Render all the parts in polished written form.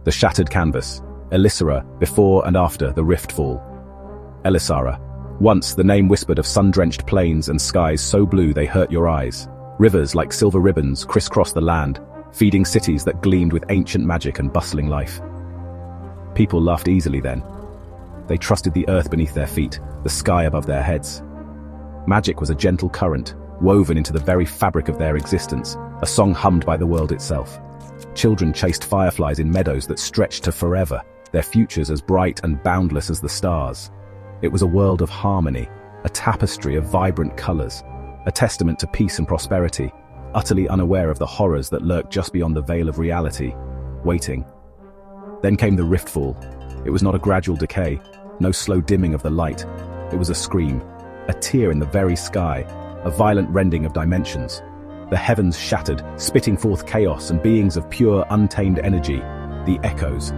The shattered canvas. Elisara, before and after the rift fall. Elisara. Once the name whispered of sun-drenched plains and skies so blue they hurt your eyes. Rivers like silver ribbons crisscrossed the land, feeding cities that gleamed with ancient magic and bustling life. People laughed easily then. They trusted the earth beneath their feet, the sky above their heads. Magic was a gentle current, woven into the very fabric of their existence, a song hummed by the world itself. Children chased fireflies in meadows that stretched to forever, their futures as bright and boundless as the stars. It was a world of harmony, a tapestry of vibrant colors, a testament to peace and prosperity, utterly unaware of the horrors that lurked just beyond the veil of reality, waiting. Then came the riftfall. It was not a gradual decay, no slow dimming of the light. It was a scream, a tear in the very sky, a violent rending of dimensions. The heavens shattered, spitting forth chaos and beings of pure, untamed energy, the echoes.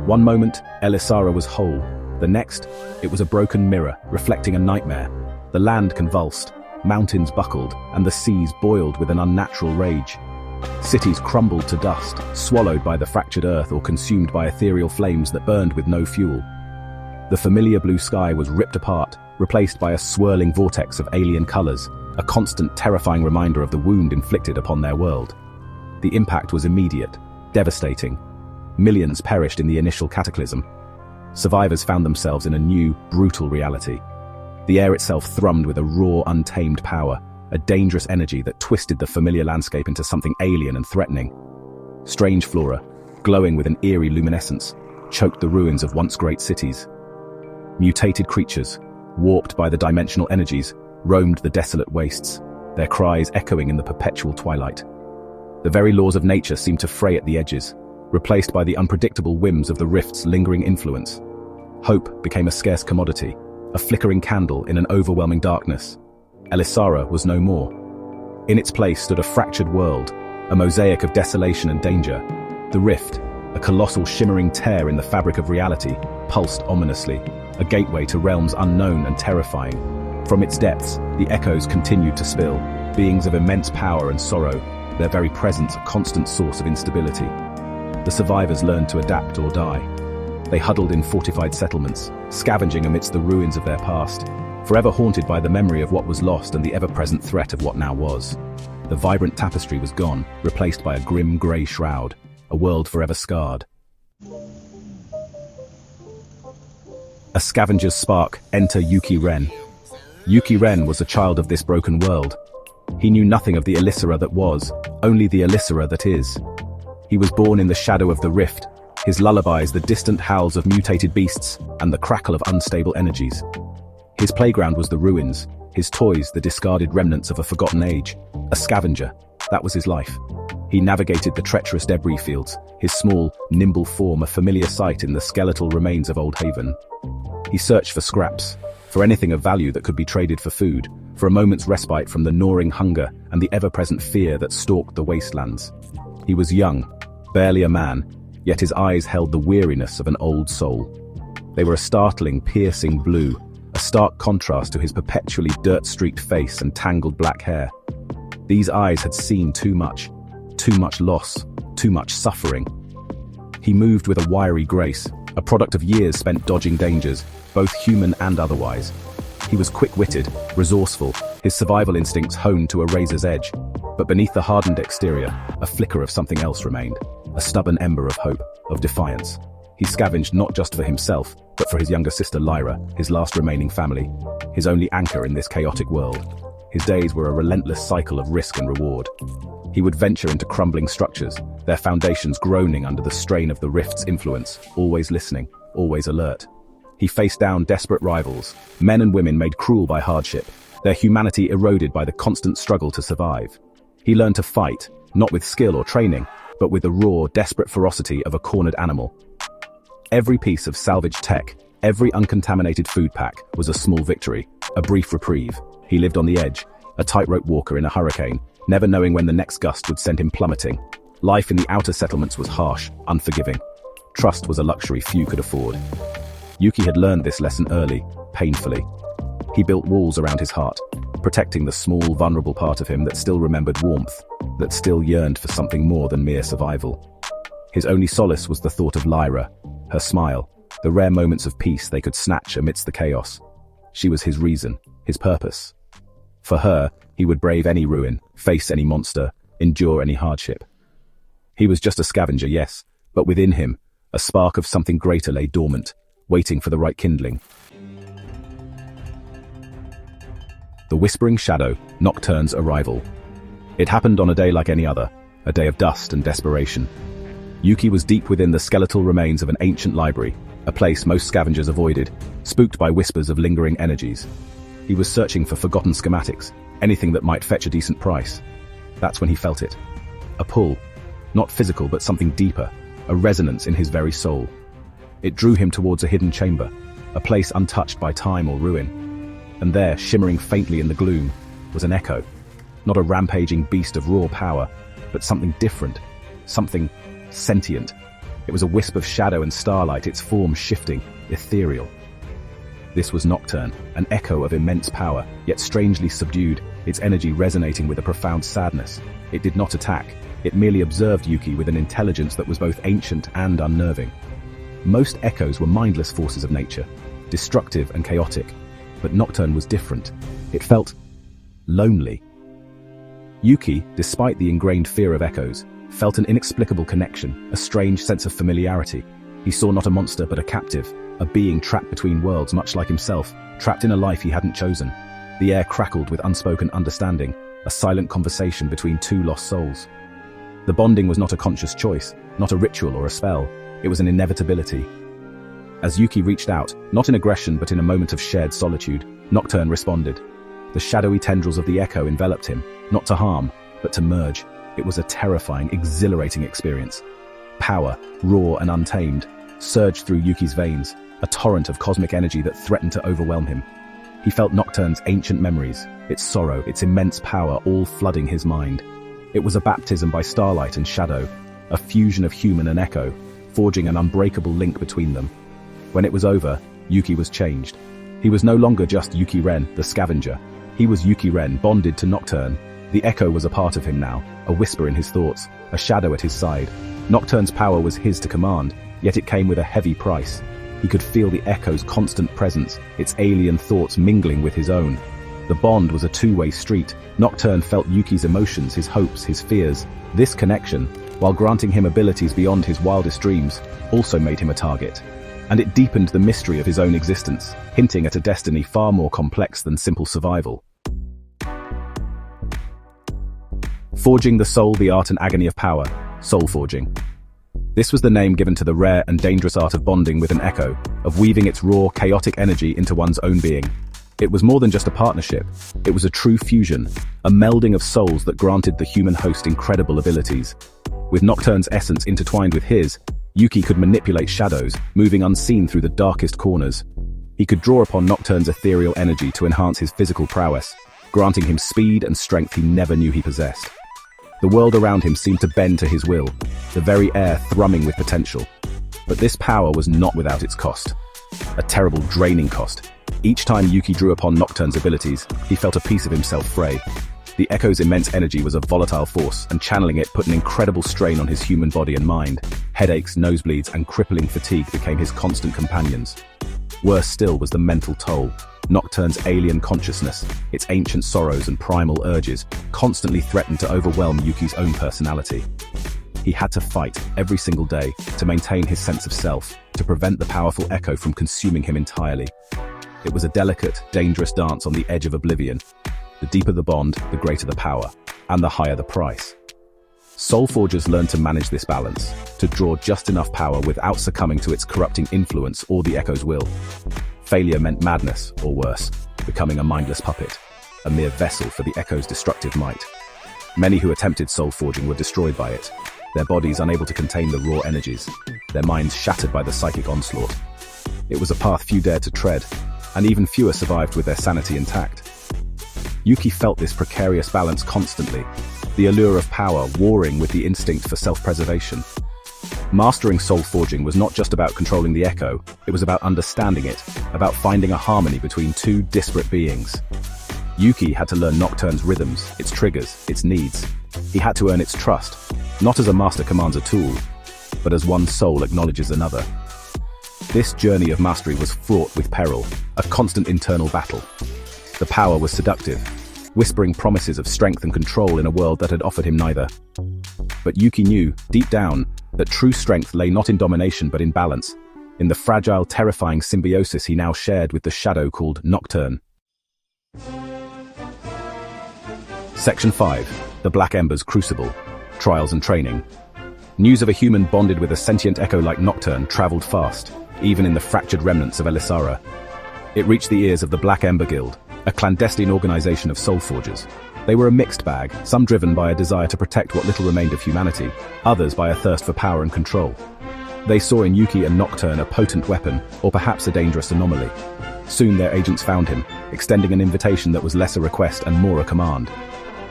One moment, Elisara was whole. The next, it was a broken mirror, reflecting a nightmare. The land convulsed, mountains buckled, and the seas boiled with an unnatural rage. Cities crumbled to dust, swallowed by the fractured earth or consumed by ethereal flames that burned with no fuel. The familiar blue sky was ripped apart, replaced by a swirling vortex of alien colors, a constant terrifying reminder of the wound inflicted upon their world. The impact was immediate, devastating. Millions perished in the initial cataclysm. Survivors found themselves in a new, brutal reality. The air itself thrummed with a raw, untamed power, a dangerous energy that twisted the familiar landscape into something alien and threatening. Strange flora, glowing with an eerie luminescence, choked the ruins of once great cities. Mutated creatures, warped by the dimensional energies, roamed the desolate wastes, their cries echoing in the perpetual twilight. The very laws of nature seemed to fray at the edges, replaced by the unpredictable whims of the rift's lingering influence. Hope became a scarce commodity, a flickering candle in an overwhelming darkness. Elisara was no more. In its place stood a fractured world, a mosaic of desolation and danger. The rift, a colossal shimmering tear in the fabric of reality, pulsed ominously, a gateway to realms unknown and terrifying. From its depths, the echoes continued to spill, beings of immense power and sorrow, their very presence a constant source of instability. The survivors learned to adapt or die. They huddled in fortified settlements, scavenging amidst the ruins of their past, forever haunted by the memory of what was lost and the ever-present threat of what now was. The vibrant tapestry was gone, replaced by a grim grey shroud, a world forever scarred. A scavenger's spark, enter Yuki Ren. Yuki Ren was a child of this broken world. He knew nothing of the Elisara that was, only the Elisara that is. He was born in the shadow of the rift, his lullabies the distant howls of mutated beasts and the crackle of unstable energies. His playground was the ruins, his toys the discarded remnants of a forgotten age. A scavenger, that was his life. He navigated the treacherous debris fields, his small, nimble form a familiar sight in the skeletal remains of Old Haven. He searched for scraps, for anything of value that could be traded for food, for a moment's respite from the gnawing hunger and the ever-present fear that stalked the wastelands. He was young, barely a man, yet his eyes held the weariness of an old soul. They were a startling, piercing blue, a stark contrast to his perpetually dirt-streaked face and tangled black hair. These eyes had seen too much loss, too much suffering. He moved with a wiry grace, a product of years spent dodging dangers, both human and otherwise. He was quick-witted, resourceful, his survival instincts honed to a razor's edge. But beneath the hardened exterior, a flicker of something else remained, a stubborn ember of hope, of defiance. He scavenged not just for himself, but for his younger sister Lyra, his last remaining family, his only anchor in this chaotic world. His days were a relentless cycle of risk and reward. He would venture into crumbling structures, their foundations groaning under the strain of the rift's influence, always listening, always alert. He faced down desperate rivals, men and women made cruel by hardship, their humanity eroded by the constant struggle to survive. He learned to fight, not with skill or training, but with the raw, desperate ferocity of a cornered animal. Every piece of salvaged tech, every uncontaminated food pack was a small victory, a brief reprieve. He lived on the edge, a tightrope walker in a hurricane, never knowing when the next gust would send him plummeting. Life in the outer settlements was harsh, unforgiving. Trust was a luxury few could afford. Yuki had learned this lesson early, painfully. He built walls around his heart, protecting the small, vulnerable part of him that still remembered warmth, that still yearned for something more than mere survival. His only solace was the thought of Lyra, her smile, the rare moments of peace they could snatch amidst the chaos. She was his reason, his purpose. For her, he would brave any ruin, face any monster, endure any hardship. He was just a scavenger, yes, but within him, a spark of something greater lay dormant, waiting for the right kindling. The Whispering Shadow, Nocturne's arrival. It happened on a day like any other, a day of dust and desperation. Yuki was deep within the skeletal remains of an ancient library, a place most scavengers avoided, spooked by whispers of lingering energies. He was searching for forgotten schematics, anything that might fetch a decent price. That's when he felt it. A pull, not physical but something deeper, a resonance in his very soul. It drew him towards a hidden chamber, a place untouched by time or ruin. And there, shimmering faintly in the gloom, was an echo. Not a rampaging beast of raw power, but something different, something sentient. It was a wisp of shadow and starlight, its form shifting, ethereal. This was Nocturne, an echo of immense power, yet strangely subdued, its energy resonating with a profound sadness. It did not attack, it merely observed Yuki with an intelligence that was both ancient and unnerving. Most echoes were mindless forces of nature, destructive and chaotic, but Nocturne was different. It felt lonely. Yuki, despite the ingrained fear of echoes, felt an inexplicable connection, a strange sense of familiarity. He saw not a monster but a captive, a being trapped between worlds much like himself, trapped in a life he hadn't chosen. The air crackled with unspoken understanding, a silent conversation between two lost souls. The bonding was not a conscious choice, not a ritual or a spell, it was an inevitability. As Yuki reached out, not in aggression but in a moment of shared solitude, Nocturne responded. The shadowy tendrils of the echo enveloped him, not to harm, but to merge. It was a terrifying, exhilarating experience. Power, raw and untamed, surged through Yuki's veins, a torrent of cosmic energy that threatened to overwhelm him. He felt Nocturne's ancient memories, its sorrow, its immense power, all flooding his mind. It was a baptism by starlight and shadow, a fusion of human and echo, forging an unbreakable link between them. When it was over, Yuki was changed. He was no longer just Yuki Ren, the scavenger. He was Yuki Ren, bonded to Nocturne. The echo was a part of him now, a whisper in his thoughts, a shadow at his side. Nocturne's power was his to command, yet it came with a heavy price. He could feel the echo's constant presence, its alien thoughts mingling with his own. The bond was a two-way street. Nocturne felt Yuki's emotions, his hopes, his fears. This connection, while granting him abilities beyond his wildest dreams, also made him a target. And it deepened the mystery of his own existence, hinting at a destiny far more complex than simple survival. Forging the soul, the art and agony of power, SoulForging. This was the name given to the rare and dangerous art of bonding with an echo, of weaving its raw, chaotic energy into one's own being. It was more than just a partnership, it was a true fusion, a melding of souls that granted the human host incredible abilities. With Nocturne's essence intertwined with his, Yuki could manipulate shadows, moving unseen through the darkest corners. He could draw upon Nocturne's ethereal energy to enhance his physical prowess, granting him speed and strength he never knew he possessed. The world around him seemed to bend to his will, the very air thrumming with potential. But this power was not without its cost. A terrible, draining cost. Each time Yuki drew upon Nocturne's abilities, he felt a piece of himself fray. The echo's immense energy was a volatile force, and channeling it put an incredible strain on his human body and mind. Headaches, nosebleeds, and crippling fatigue became his constant companions. Worse still was the mental toll. Nocturne's alien consciousness, its ancient sorrows and primal urges, constantly threatened to overwhelm Yuki's own personality. He had to fight every single day to maintain his sense of self, to prevent the powerful echo from consuming him entirely. It was a delicate, dangerous dance on the edge of oblivion. The deeper the bond, the greater the power, and the higher the price. SoulForgers learned to manage this balance, to draw just enough power without succumbing to its corrupting influence or the echo's will. Failure meant madness, or worse, becoming a mindless puppet, a mere vessel for the echo's destructive might. Many who attempted SoulForging were destroyed by it, their bodies unable to contain the raw energies, their minds shattered by the psychic onslaught. It was a path few dared to tread, and even fewer survived with their sanity intact. Yuki felt this precarious balance constantly, the allure of power warring with the instinct for self-preservation. Mastering SoulForging was not just about controlling the echo, it was about understanding it, about finding a harmony between two disparate beings. Yuki had to learn Nocturne's rhythms, its triggers, its needs. He had to earn its trust, not as a master commands a tool, but as one soul acknowledges another. This journey of mastery was fraught with peril, a constant internal battle. The power was seductive, whispering promises of strength and control in a world that had offered him neither. But Yuki knew, deep down, that true strength lay not in domination but in balance, in the fragile, terrifying symbiosis he now shared with the shadow called Nocturne. Section 5. The Black Ember's Crucible. Trials and Training. News of a human bonded with a sentient echo like Nocturne traveled fast, even in the fractured remnants of Elisara. It reached the ears of the Black Ember Guild, a clandestine organization of SoulForgers. They were a mixed bag, some driven by a desire to protect what little remained of humanity, others by a thirst for power and control. They saw in Yuki and Nocturne a potent weapon, or perhaps a dangerous anomaly. Soon their agents found him, extending an invitation that was less a request and more a command.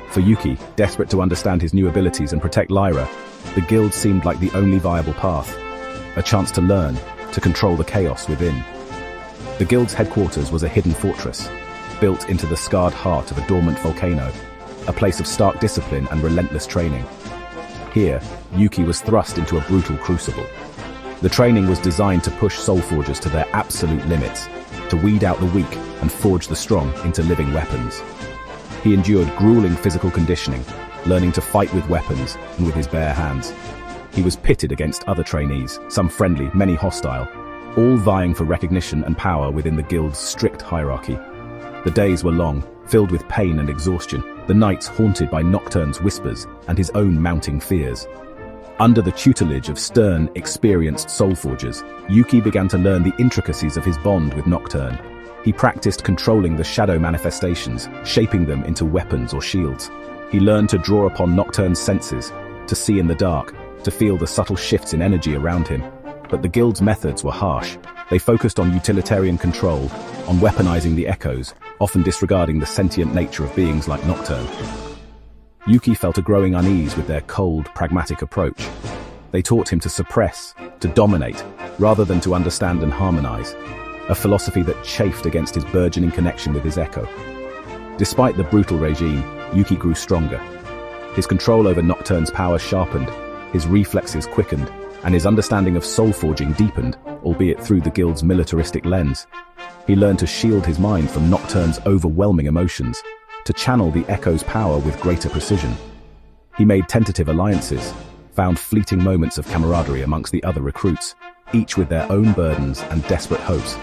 For Yuki, desperate to understand his new abilities and protect Lyra, the guild seemed like the only viable path. A chance to learn, to control the chaos within. The guild's headquarters was a hidden fortress, built into the scarred heart of a dormant volcano, a place of stark discipline and relentless training. Here, Yuki was thrust into a brutal crucible. The training was designed to push SoulForgers to their absolute limits, to weed out the weak and forge the strong into living weapons. He endured grueling physical conditioning, learning to fight with weapons and with his bare hands. He was pitted against other trainees, some friendly, many hostile, all vying for recognition and power within the guild's strict hierarchy. The days were long, filled with pain and exhaustion, the nights haunted by Nocturne's whispers and his own mounting fears. Under the tutelage of stern, experienced SoulForgers, Yuki began to learn the intricacies of his bond with Nocturne. He practiced controlling the shadow manifestations, shaping them into weapons or shields. He learned to draw upon Nocturne's senses, to see in the dark, to feel the subtle shifts in energy around him. But the guild's methods were harsh. They focused on utilitarian control, on weaponizing the echoes, often disregarding the sentient nature of beings like Nocturne. Yuki felt a growing unease with their cold, pragmatic approach. They taught him to suppress, to dominate, rather than to understand and harmonize, a philosophy that chafed against his burgeoning connection with his echo. Despite the brutal regime, Yuki grew stronger. His control over Nocturne's power sharpened, his reflexes quickened, and his understanding of soul-forging deepened, albeit through the guild's militaristic lens. He learned to shield his mind from Nocturne's overwhelming emotions, to channel the echo's power with greater precision. He made tentative alliances, found fleeting moments of camaraderie amongst the other recruits, each with their own burdens and desperate hopes.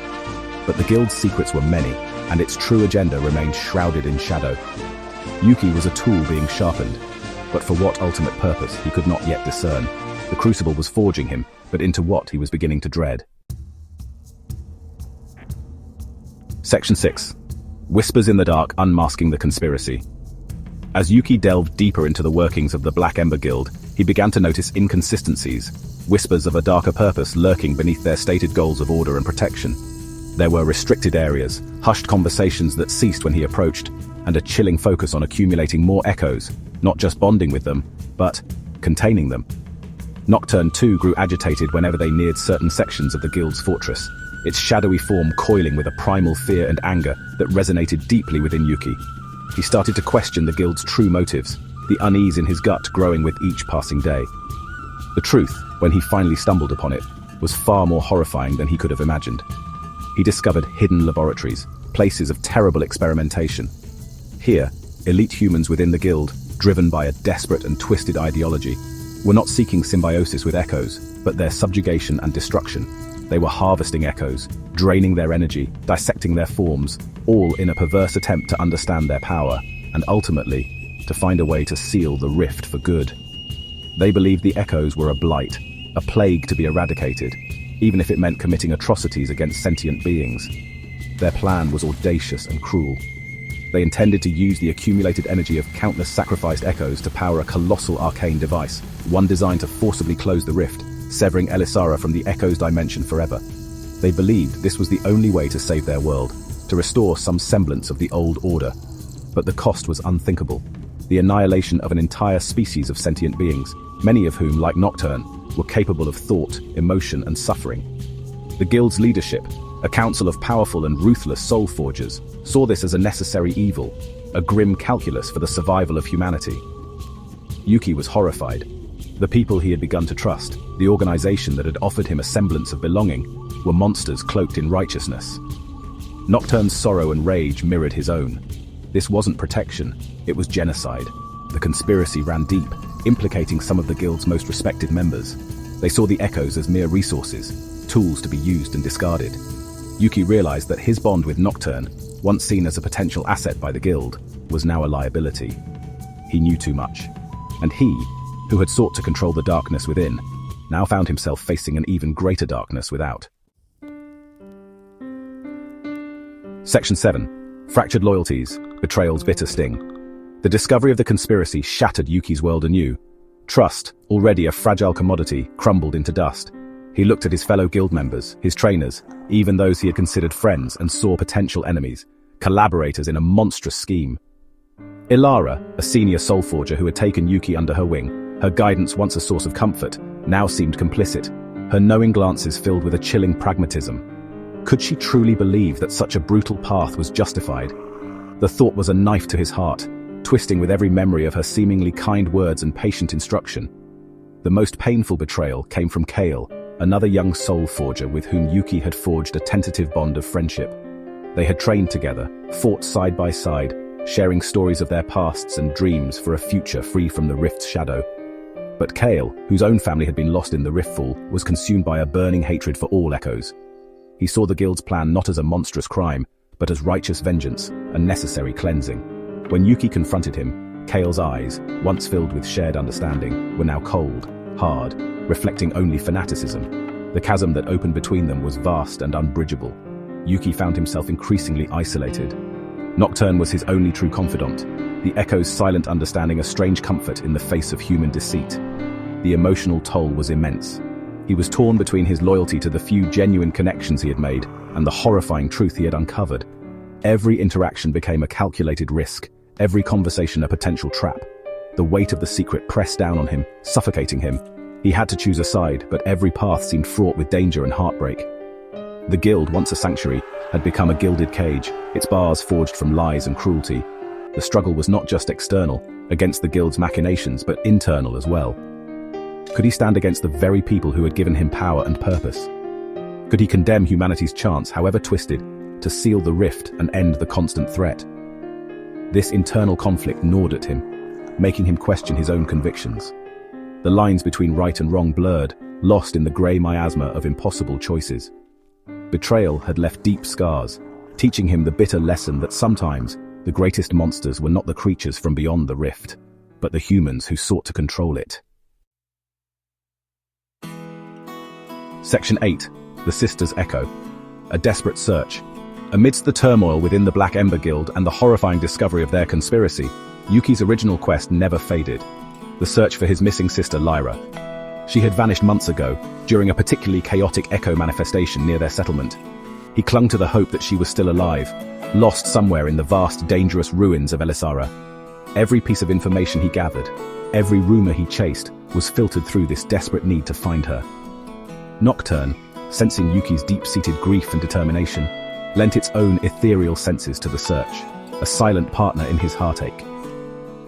But the guild's secrets were many, and its true agenda remained shrouded in shadow. Yuki was a tool being sharpened, but for what ultimate purpose he could not yet discern. The crucible was forging him, but into what he was beginning to dread. Section 6. Whispers in the Dark Unmasking the Conspiracy. As Yuki delved deeper into the workings of the Black Ember Guild, he began to notice inconsistencies, whispers of a darker purpose lurking beneath their stated goals of order and protection. There were restricted areas, hushed conversations that ceased when he approached, and a chilling focus on accumulating more echoes, not just bonding with them, but containing them. Nocturne too grew agitated whenever they neared certain sections of the guild's fortress, its shadowy form coiling with a primal fear and anger that resonated deeply within Yuki. He started to question the guild's true motives, the unease in his gut growing with each passing day. The truth, when he finally stumbled upon it, was far more horrifying than he could have imagined. He discovered hidden laboratories, places of terrible experimentation. Here, elite humans within the guild, driven by a desperate and twisted ideology, were not seeking symbiosis with echoes, but their subjugation and destruction. They were harvesting echoes, draining their energy, dissecting their forms, all in a perverse attempt to understand their power, and ultimately, to find a way to seal the rift for good. They believed the echoes were a blight, a plague to be eradicated, even if it meant committing atrocities against sentient beings. Their plan was audacious and cruel. They intended to use the accumulated energy of countless sacrificed echoes to power a colossal arcane device, one designed to forcibly close the rift, severing Elisara from the echo's dimension forever. They believed this was the only way to save their world, to restore some semblance of the old order. But the cost was unthinkable. The annihilation of an entire species of sentient beings, many of whom, like Nocturne, were capable of thought, emotion, and suffering. The guild's leadership, a council of powerful and ruthless soul-forgers, saw this as a necessary evil, a grim calculus for the survival of humanity. Yuki was horrified. The people he had begun to trust, the organization that had offered him a semblance of belonging, were monsters cloaked in righteousness. Nocturne's sorrow and rage mirrored his own. This wasn't protection, it was genocide. The conspiracy ran deep, implicating some of the guild's most respected members. They saw the echoes as mere resources, tools to be used and discarded. Yuki realized that his bond with Nocturne, once seen as a potential asset by the guild, was now a liability. He knew too much. And he, who had sought to control the darkness within, now found himself facing an even greater darkness without. Section 7. Fractured Loyalties, Betrayal's Bitter Sting. The discovery of the conspiracy shattered Yuki's world anew. Trust, already a fragile commodity, crumbled into dust. He looked at his fellow guild members, his trainers, even those he had considered friends, and saw potential enemies, collaborators in a monstrous scheme. Ilara, a senior SoulForger who had taken Yuki under her wing, her guidance once a source of comfort, now seemed complicit, her knowing glances filled with a chilling pragmatism. Could she truly believe that such a brutal path was justified? The thought was a knife to his heart, twisting with every memory of her seemingly kind words and patient instruction. The most painful betrayal came from Kale, another young SoulForger with whom Yuki had forged a tentative bond of friendship. They had trained together, fought side by side, sharing stories of their pasts and dreams for a future free from the Rift's shadow. But Kale, whose own family had been lost in the Riftfall, was consumed by a burning hatred for all echoes. He saw the guild's plan not as a monstrous crime, but as righteous vengeance, a necessary cleansing. When Yuki confronted him, Kale's eyes, once filled with shared understanding, were now cold, hard, reflecting only fanaticism. The chasm that opened between them was vast and unbridgeable. Yuki found himself increasingly isolated. Nocturne was his only true confidant, the echo's silent understanding a strange comfort in the face of human deceit. The emotional toll was immense. He was torn between his loyalty to the few genuine connections he had made and the horrifying truth he had uncovered. Every interaction became a calculated risk, every conversation a potential trap. The weight of the secret pressed down on him, suffocating him. He had to choose a side, but every path seemed fraught with danger and heartbreak. The guild, once a sanctuary, had become a gilded cage, its bars forged from lies and cruelty. The struggle was not just external, against the guild's machinations, but internal as well. Could he stand against the very people who had given him power and purpose? Could he condemn humanity's chance, however twisted, to seal the rift and end the constant threat? This internal conflict gnawed at him, making him question his own convictions. The lines between right and wrong blurred, lost in the grey miasma of impossible choices. Betrayal had left deep scars, teaching him the bitter lesson that sometimes the greatest monsters were not the creatures from beyond the rift, but the humans who sought to control it. Section 8. The Sisters' Echo. A desperate search. Amidst the turmoil within the Black Ember Guild and the horrifying discovery of their conspiracy, Yuki's original quest never faded. The search for his missing sister Lyra. She had vanished months ago, during a particularly chaotic echo manifestation near their settlement. He clung to the hope that she was still alive, lost somewhere in the vast, dangerous ruins of Elisara. Every piece of information he gathered, every rumor he chased, was filtered through this desperate need to find her. Nocturne, sensing Yuki's deep-seated grief and determination, lent its own ethereal senses to the search, a silent partner in his heartache.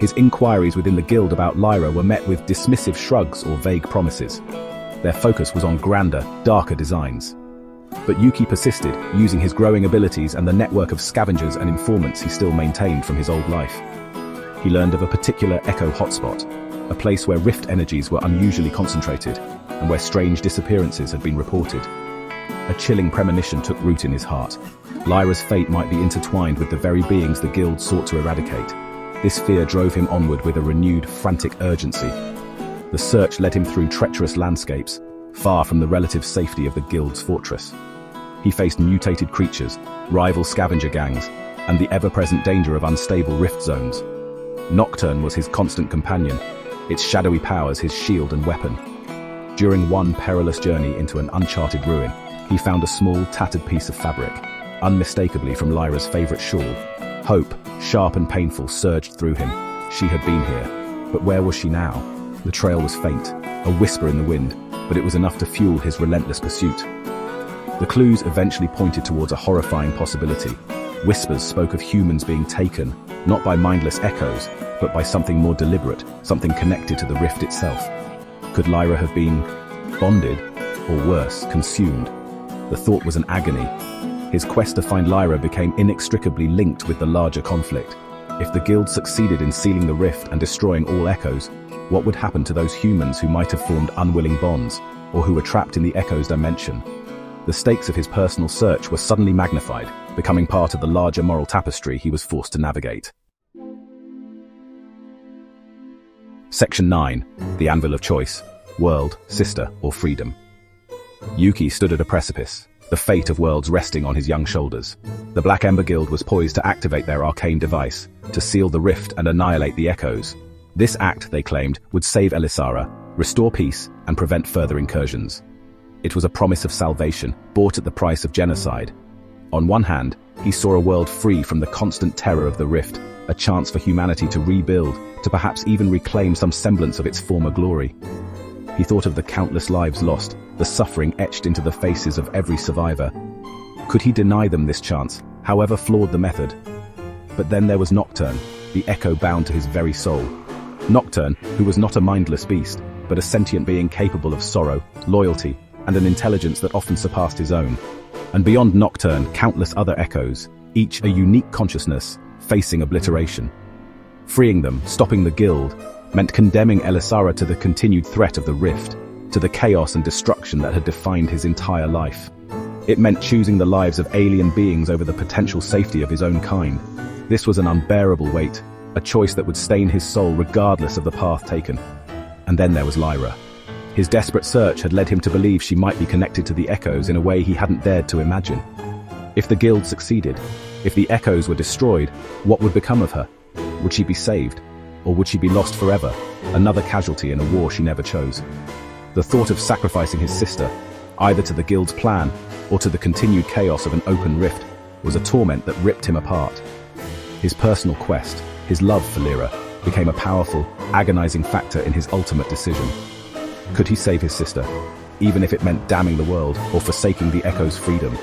His inquiries within the guild about Lyra were met with dismissive shrugs or vague promises. Their focus was on grander, darker designs. But Yuki persisted, using his growing abilities and the network of scavengers and informants he still maintained from his old life. He learned of a particular echo hotspot, a place where rift energies were unusually concentrated, and where strange disappearances had been reported. A chilling premonition took root in his heart. Lyra's fate might be intertwined with the very beings the guild sought to eradicate. This fear drove him onward with a renewed, frantic urgency. The search led him through treacherous landscapes, far from the relative safety of the guild's fortress. He faced mutated creatures, rival scavenger gangs, and the ever-present danger of unstable rift zones. Nocturne was his constant companion, its shadowy powers his shield and weapon. During one perilous journey into an uncharted ruin, he found a small, tattered piece of fabric, unmistakably from Lyra's favorite shawl. Hope, sharp and painful, surged through him. She had been here, but where was she now? The trail was faint, a whisper in the wind, but it was enough to fuel his relentless pursuit. The clues eventually pointed towards a horrifying possibility. Whispers spoke of humans being taken, not by mindless echoes, but by something more deliberate, something connected to the rift itself. Could Lyra have been bonded, or worse, consumed? The thought was an agony. His quest to find Lyra became inextricably linked with the larger conflict. If the guild succeeded in sealing the rift and destroying all echoes, what would happen to those humans who might have formed unwilling bonds, or who were trapped in the echo's dimension? The stakes of his personal search were suddenly magnified, becoming part of the larger moral tapestry he was forced to navigate. Section 9. The Anvil of Choice. World, Sister, or Freedom. Yuki stood at a precipice, the fate of worlds resting on his young shoulders. The Black Ember Guild was poised to activate their arcane device, to seal the rift and annihilate the echoes. This act, they claimed, would save Elisara, restore peace, and prevent further incursions. It was a promise of salvation, bought at the price of genocide. On one hand, he saw a world free from the constant terror of the rift, a chance for humanity to rebuild, to perhaps even reclaim some semblance of its former glory. He thought of the countless lives lost, the suffering etched into the faces of every survivor. Could he deny them this chance, however flawed the method? But then there was Nocturne, the echo bound to his very soul. Nocturne, who was not a mindless beast, but a sentient being capable of sorrow, loyalty, and an intelligence that often surpassed his own. And beyond Nocturne, countless other echoes, each a unique consciousness, facing obliteration. Freeing them, stopping the guild, meant condemning Elisara to the continued threat of the rift, to the chaos and destruction that had defined his entire life. It meant choosing the lives of alien beings over the potential safety of his own kind. This was an unbearable weight, a choice that would stain his soul regardless of the path taken. And then there was Lyra. His desperate search had led him to believe she might be connected to the echoes in a way he hadn't dared to imagine. If the guild succeeded, if the echoes were destroyed, what would become of her? Would she be saved? Or would she be lost forever, another casualty in a war she never chose? The thought of sacrificing his sister, either to the guild's plan or to the continued chaos of an open rift, was a torment that ripped him apart. His personal quest, his love for Lyra, became a powerful, agonizing factor in his ultimate decision. Could he save his sister, even if it meant damning the world or forsaking the echo's freedom?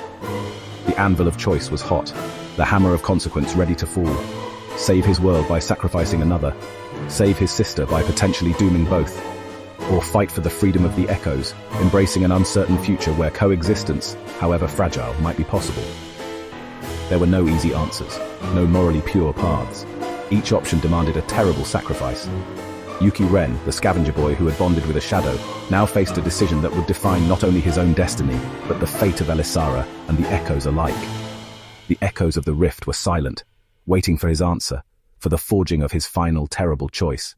The anvil of choice was hot, the hammer of consequence ready to fall. Save his world by sacrificing another, save his sister by potentially dooming both, or fight for the freedom of the echoes, embracing an uncertain future where coexistence, however fragile, might be possible. There were no easy answers, no morally pure paths. Each option demanded a terrible sacrifice. Yuki Ren, the scavenger boy who had bonded with a shadow, now faced a decision that would define not only his own destiny, but the fate of Elisara and the echoes alike. The echoes of the rift were silent, waiting for his answer, for the forging of his final terrible choice.